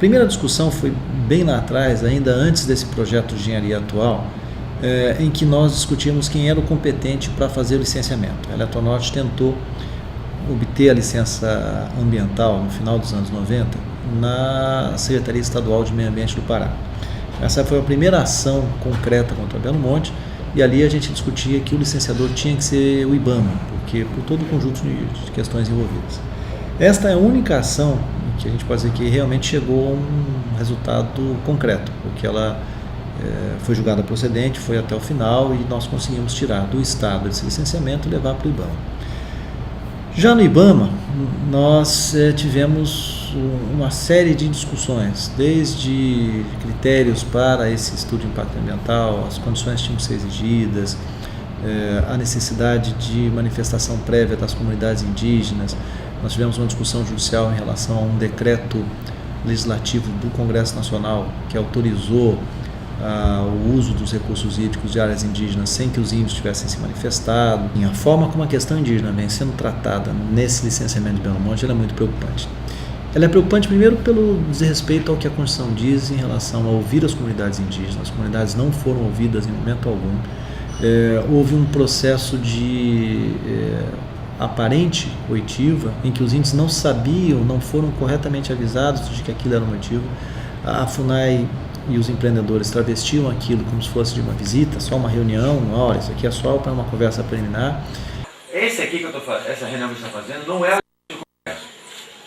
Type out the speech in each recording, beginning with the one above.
primeira discussão foi bem lá atrás, ainda antes desse projeto de engenharia atual, em que nós discutimos quem era o competente para fazer o licenciamento. A Eletronorte tentou obter a licença ambiental no final dos anos 90 na Secretaria Estadual de Meio Ambiente do Pará. Essa foi a primeira ação concreta contra Belo Monte, e ali a gente discutia que o licenciador tinha que ser o IBAMA, porque por todo o conjunto de questões envolvidas. Esta é a única ação que a gente pode dizer que realmente chegou a um resultado concreto, porque ela foi julgada procedente, foi até o final e nós conseguimos tirar do Estado esse licenciamento e levar para o IBAMA. Já no IBAMA, nós tivemos uma série de discussões, desde critérios para esse estudo de impacto ambiental, as condições que tinham que ser exigidas, a necessidade de manifestação prévia das comunidades indígenas. Nós tivemos uma discussão judicial em relação a um decreto legislativo do Congresso Nacional que autorizou o uso dos recursos hídricos de áreas indígenas sem que os índios tivessem se manifestado. E a forma como a questão indígena vem sendo tratada nesse licenciamento de Belo Monte ela é muito preocupante. Ela é preocupante primeiro pelo desrespeito ao que a Constituição diz em relação a ouvir as comunidades indígenas. As comunidades não foram ouvidas em momento algum. Houve um processo de aparente oitiva em que os índios não sabiam, não foram corretamente avisados de que aquilo era um motivo. A FUNAI e os empreendedores travestiam aquilo como se fosse de uma visita, só uma reunião, olha, isso aqui é só para uma conversa preliminar. Essa reunião que você está fazendo não é de conversa,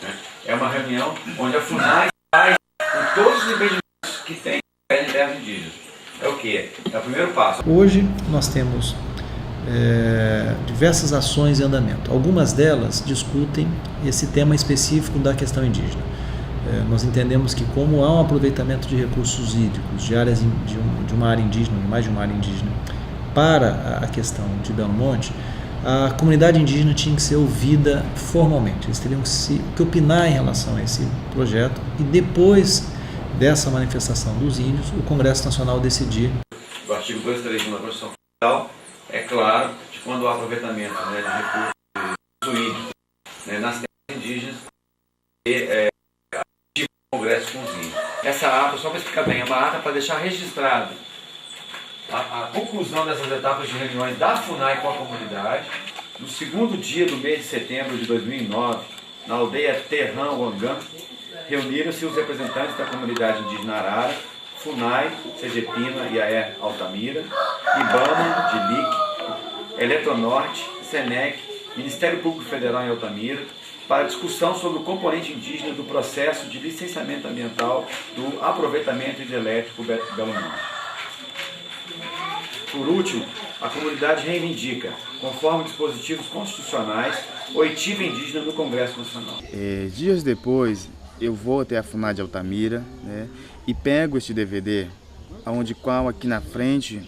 né? É uma reunião onde a FUNAI faz com todos os empreendimentos que tem em terras indígenas. É o quê? É o primeiro passo. Hoje nós temos diversas ações em andamento. Algumas delas discutem esse tema específico da questão indígena. Nós entendemos que como há um aproveitamento de recursos hídricos de áreas de uma área indígena, de mais de uma área indígena, para a questão de Belo Monte, a comunidade indígena tinha que ser ouvida formalmente. Eles teriam que opinar em relação a esse projeto e depois dessa manifestação dos índios, o Congresso Nacional decidir. O artigo 231 da Constituição Federal é claro de quando há aproveitamento de recursos hídricos nas terras indígenas Congresso com os índios. Essa ata, só para explicar bem, é uma ata para deixar registrado a conclusão dessas etapas de reuniões da FUNAI com a comunidade. No segundo dia do mês de setembro de 2009, na aldeia Terrão, Uangã, reuniram-se os representantes da comunidade indígena Arara, FUNAI, CGPINA, IAE Altamira, IBAMA, DILIC, Eletronorte, SENEC, Ministério Público Federal em Altamira, para discussão sobre o componente indígena do processo de licenciamento ambiental do aproveitamento hidrelétrico Belo Monte. Por último, a comunidade reivindica, conforme dispositivos constitucionais, oitiva indígena no Congresso Nacional. Dias depois, eu vou até a FUNAI de Altamira, e pego este DVD, onde qual aqui na frente,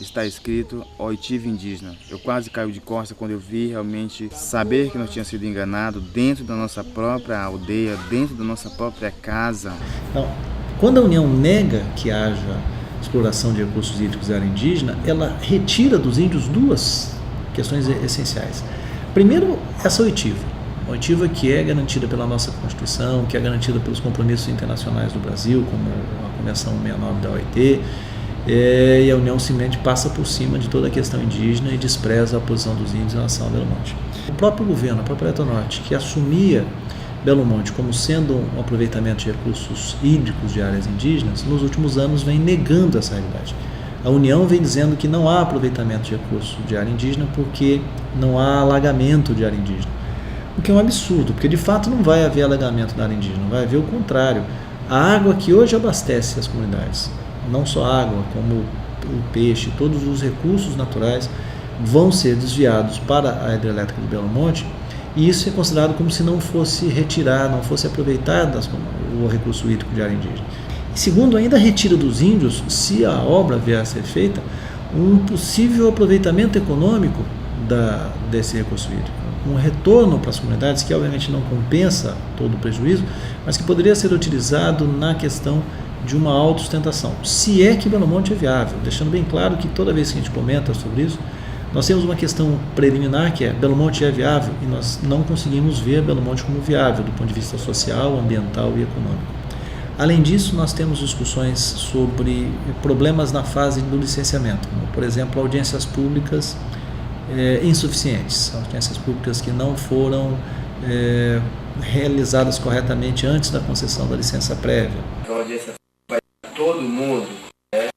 está escrito oitiva indígena. Eu quase caio de costas quando eu vi realmente saber que nós tínhamos sido enganados dentro da nossa própria aldeia, dentro da nossa própria casa. Então, quando a União nega que haja exploração de recursos hídricos da área indígena, ela retira dos índios duas questões essenciais. Primeiro, essa oitiva que é garantida pela nossa Constituição, que é garantida pelos compromissos internacionais do Brasil, como a Convenção 69 da OIT, e a União simplesmente passa por cima de toda a questão indígena e despreza a posição dos índios em relação a Belo Monte. O próprio governo, a própria Eletronorte, que assumia Belo Monte como sendo um aproveitamento de recursos hídricos de áreas indígenas, nos últimos anos vem negando essa realidade. A União vem dizendo que não há aproveitamento de recursos de área indígena porque não há alagamento de área indígena. O que é um absurdo, porque de fato não vai haver alagamento da área indígena, vai haver o contrário. A água que hoje abastece as comunidades, não só água, como o peixe, todos os recursos naturais vão ser desviados para a hidrelétrica de Belo Monte, e isso é considerado como se não fosse retirar, não fosse aproveitar o recurso hídrico de área indígena. E segundo, ainda retira dos índios, se a obra vier a ser feita, um possível aproveitamento econômico desse recurso hídrico, um retorno para as comunidades que obviamente não compensa todo o prejuízo, mas que poderia ser utilizado na questão de uma autossustentação, se é que Belo Monte é viável, deixando bem claro que toda vez que a gente comenta sobre isso, nós temos uma questão preliminar que é Belo Monte é viável e nós não conseguimos ver Belo Monte como viável do ponto de vista social, ambiental e econômico. Além disso, nós temos discussões sobre problemas na fase do licenciamento, como, por exemplo, audiências públicas insuficientes, audiências públicas que não foram realizadas corretamente antes da concessão da licença prévia. A audiência vai para todo mundo, né?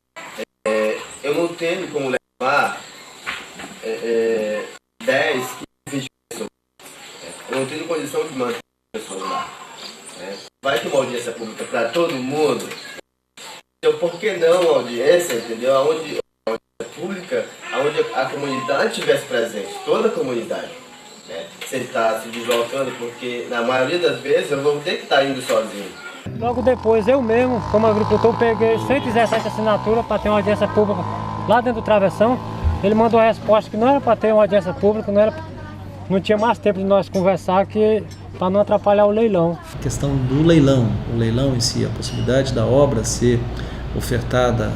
Eu não tenho como levar 10, 15, 20 pessoas. Eu não tenho condição de manter pessoas lá. Vai ter uma audiência pública para todo mundo. Então, por que não uma audiência, entendeu? Onde a audiência pública, onde a comunidade estivesse presente, toda a comunidade, né? Sem estar se deslocando, porque na maioria das vezes eu vou ter que estar indo sozinho. Logo depois, eu mesmo, como agricultor, peguei 117 assinaturas para ter uma audiência pública lá dentro do travessão. Ele mandou a resposta que não era para ter uma audiência pública, não tinha mais tempo de nós conversar, para não atrapalhar o leilão. A questão do leilão, o leilão em si, a possibilidade da obra ser ofertada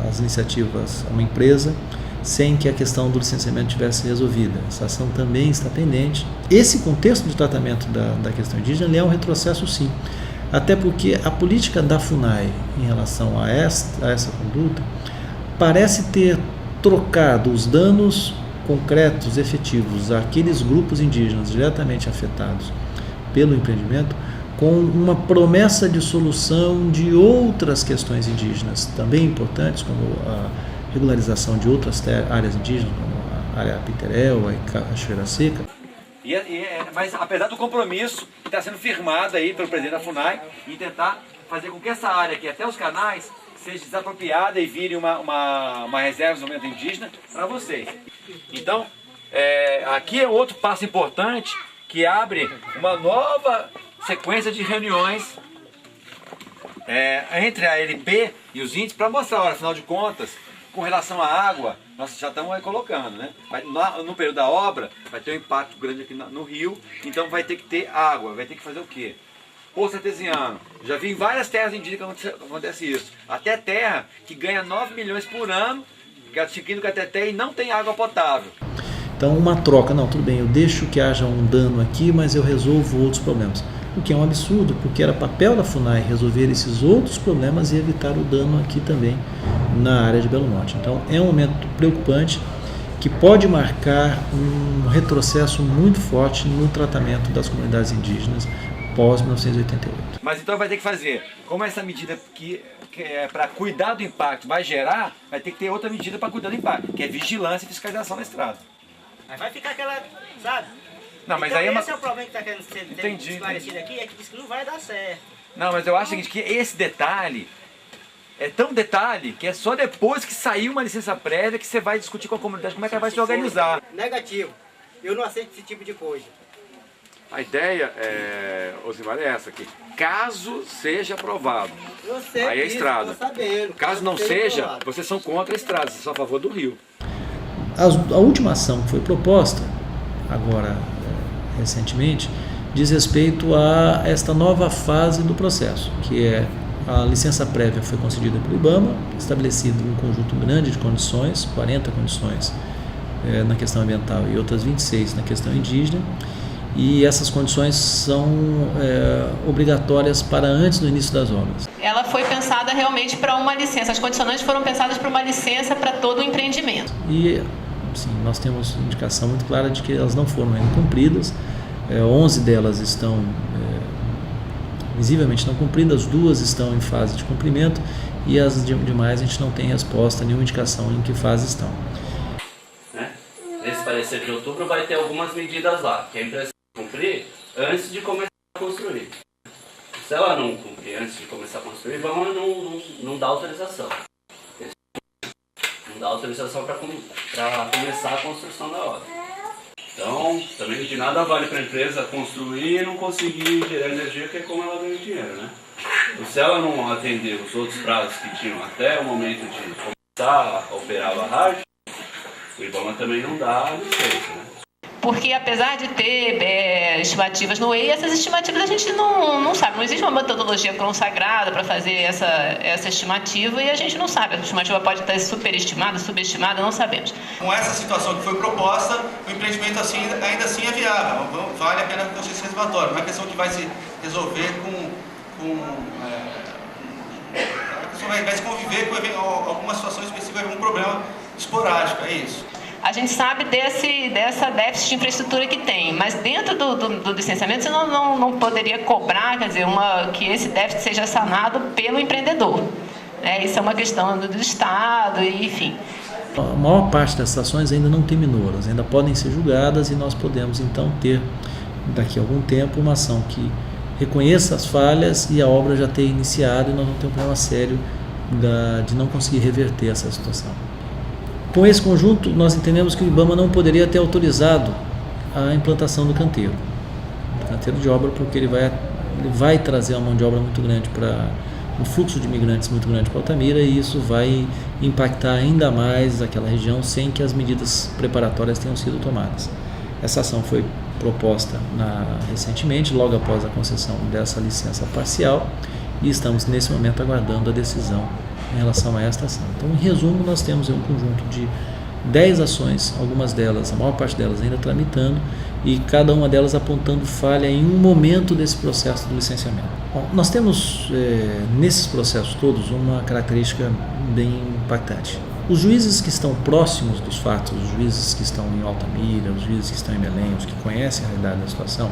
às iniciativas a uma empresa, sem que a questão do licenciamento tivesse resolvida. Essa ação também está pendente. Esse contexto de tratamento da questão indígena é um retrocesso, sim. Até porque a política da FUNAI em relação a essa conduta parece ter trocado os danos concretos, efetivos, àqueles grupos indígenas diretamente afetados pelo empreendimento, com uma promessa de solução de outras questões indígenas também importantes, como a regularização de outras áreas indígenas, como a área Piterel, a Cachoeira Seca. Mas apesar do compromisso que está sendo firmado aí pelo presidente da FUNAI em tentar fazer com que essa área aqui, até os canais, seja desapropriada e vire uma reserva de desenvolvimento indígena para vocês. Então, aqui é outro passo importante que abre uma nova sequência de reuniões entre a LP e os índios para mostrar, olha, afinal de contas, com relação à água, nós já estamos aí colocando, né? No período da obra, vai ter um impacto grande aqui no rio, então vai ter que ter água, vai ter que fazer o quê? Poço artesiano. Já vi em várias terras indígenas que acontece isso. Até terra que ganha 9 milhões por ano, que é adquirindo Cateté e não tem água potável. Então, uma troca, não, tudo bem, eu deixo que haja um dano aqui, mas eu resolvo outros problemas. O que é um absurdo, porque era papel da FUNAI resolver esses outros problemas e evitar o dano aqui também na área de Belo Monte. Então, é um momento preocupante que pode marcar um retrocesso muito forte no tratamento das comunidades indígenas pós-1988. Mas então vai ter que fazer, como essa medida que é para cuidar do impacto vai gerar, vai ter que ter outra medida para cuidar do impacto, que é vigilância e fiscalização na estrada. Mas vai ficar aquela, sabe? Não, mas então, aí esse é o problema que está querendo ser esclarecido aqui, é que diz que não vai dar certo. Não, mas eu acho o seguinte, que esse detalhe é tão detalhe que é só depois que sair uma licença prévia que você vai discutir com a comunidade como é que ela vai se organizar. Negativo. Eu não aceito esse tipo de coisa. A ideia, Osimar, é essa aqui. Caso seja aprovado, Eu sei aí é a estrada. Sabendo, Caso não seja, vocês são contra a estrada, vocês são a favor do rio. A última ação que foi proposta, agora recentemente, diz respeito a esta nova fase do processo, que é a licença prévia foi concedida pelo IBAMA, estabelecido um conjunto grande de condições, 40 condições na questão ambiental e outras 26 na questão indígena, e essas condições são obrigatórias para antes do início das obras. Ela foi pensada realmente para uma licença, as condicionantes foram pensadas para uma licença para todo o empreendimento. E sim, nós temos indicação muito clara de que elas não foram ainda cumpridas, 11 delas estão visivelmente não cumpridas, 2 estão em fase de cumprimento e as demais a gente não tem resposta, nenhuma indicação em que fase estão. Nesse parecer de outubro vai ter algumas medidas lá, que a empresa cumprir antes de começar a construir. Se ela não cumprir antes de começar a construir, vamos não dar autorização. Não dá autorização para começar a construção da obra. Então, também de nada vale para a empresa construir e não conseguir gerar energia, que é como ela ganha dinheiro, né? Então, se ela não atender os outros prazos que tinham até o momento de começar a operar a barragem, o IBAMA também não dá licença, né? Porque apesar de ter estimativas no EI, essas estimativas a gente não sabe. Não existe uma metodologia consagrada para fazer essa estimativa e a gente não sabe. A estimativa pode estar superestimada, subestimada, não sabemos. Com essa situação que foi proposta, o empreendimento ainda assim é viável. Vale a pena a consciência reservatória. Não é questão que vai se resolver com pessoa vai se conviver com alguma situação específica, algum problema esporádico, é isso. A gente sabe dessa déficit de infraestrutura que tem, mas dentro do licenciamento você não poderia cobrar, quer dizer, que esse déficit seja sanado pelo empreendedor. Isso é uma questão do Estado, e, enfim. A maior parte das ações ainda não terminou, elas ainda podem ser julgadas e nós podemos então ter, daqui a algum tempo, uma ação que reconheça as falhas e a obra já ter iniciado e nós vamos ter um problema sério de não conseguir reverter essa situação. Com esse conjunto, nós entendemos que o IBAMA não poderia ter autorizado a implantação do canteiro de obra, porque ele vai trazer uma mão de obra muito grande um fluxo de imigrantes muito grande para Altamira, e isso vai impactar ainda mais aquela região sem que as medidas preparatórias tenham sido tomadas. Essa ação foi proposta recentemente, logo após a concessão dessa licença parcial, e estamos nesse momento aguardando a decisão em relação a esta ação. Então, em resumo, nós temos um conjunto de 10 ações, algumas delas, a maior parte delas ainda tramitando, e cada uma delas apontando falha em um momento desse processo do licenciamento. Bom, nós temos nesses processos todos uma característica bem impactante. Os juízes que estão próximos dos fatos, os juízes que estão em Altamira, os juízes que estão em Belém, os que conhecem a realidade da situação,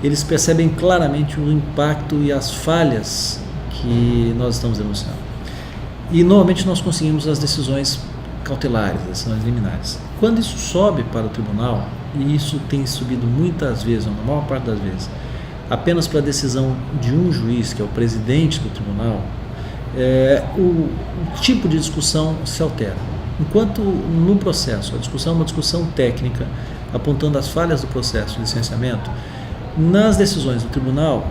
eles percebem claramente o impacto e as falhas que nós estamos denunciando. E normalmente nós conseguimos as decisões cautelares, as decisões liminares. Quando isso sobe para o tribunal, e isso tem subido muitas vezes, ou na maior parte das vezes, apenas para a decisão de um juiz, que é o presidente do tribunal, o tipo de discussão se altera. Enquanto no processo a discussão é uma discussão técnica, apontando as falhas do processo de licenciamento, nas decisões do tribunal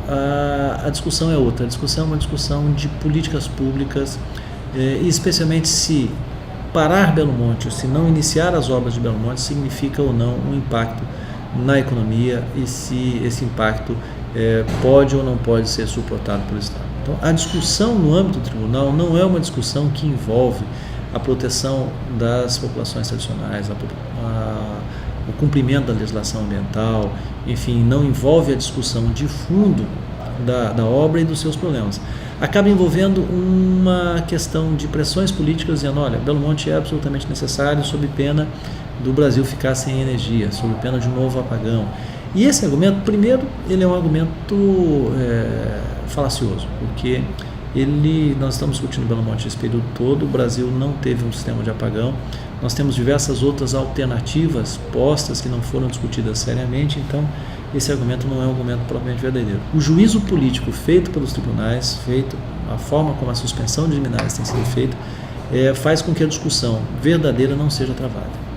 a discussão é outra. A discussão é uma discussão de políticas públicas, e especialmente se parar Belo Monte, ou se não iniciar as obras de Belo Monte, significa ou não um impacto na economia, e se esse impacto pode ou não pode ser suportado pelo Estado. Então, a discussão no âmbito do tribunal não é uma discussão que envolve a proteção das populações tradicionais, o cumprimento da legislação ambiental, enfim, não envolve a discussão de fundo da obra e dos seus problemas. Acaba envolvendo uma questão de pressões políticas, dizendo, olha, Belo Monte é absolutamente necessário sob pena do Brasil ficar sem energia, sob pena de um novo apagão. E esse argumento, primeiro, ele é um argumento falacioso, porque nós estamos discutindo Belo Monte esse período todo, o Brasil não teve um sistema de apagão, nós temos diversas outras alternativas postas que não foram discutidas seriamente, então esse argumento não é um argumento propriamente verdadeiro. O juízo político feito pelos tribunais, a forma como a suspensão de liminares tem sido feita, faz com que a discussão verdadeira não seja travada.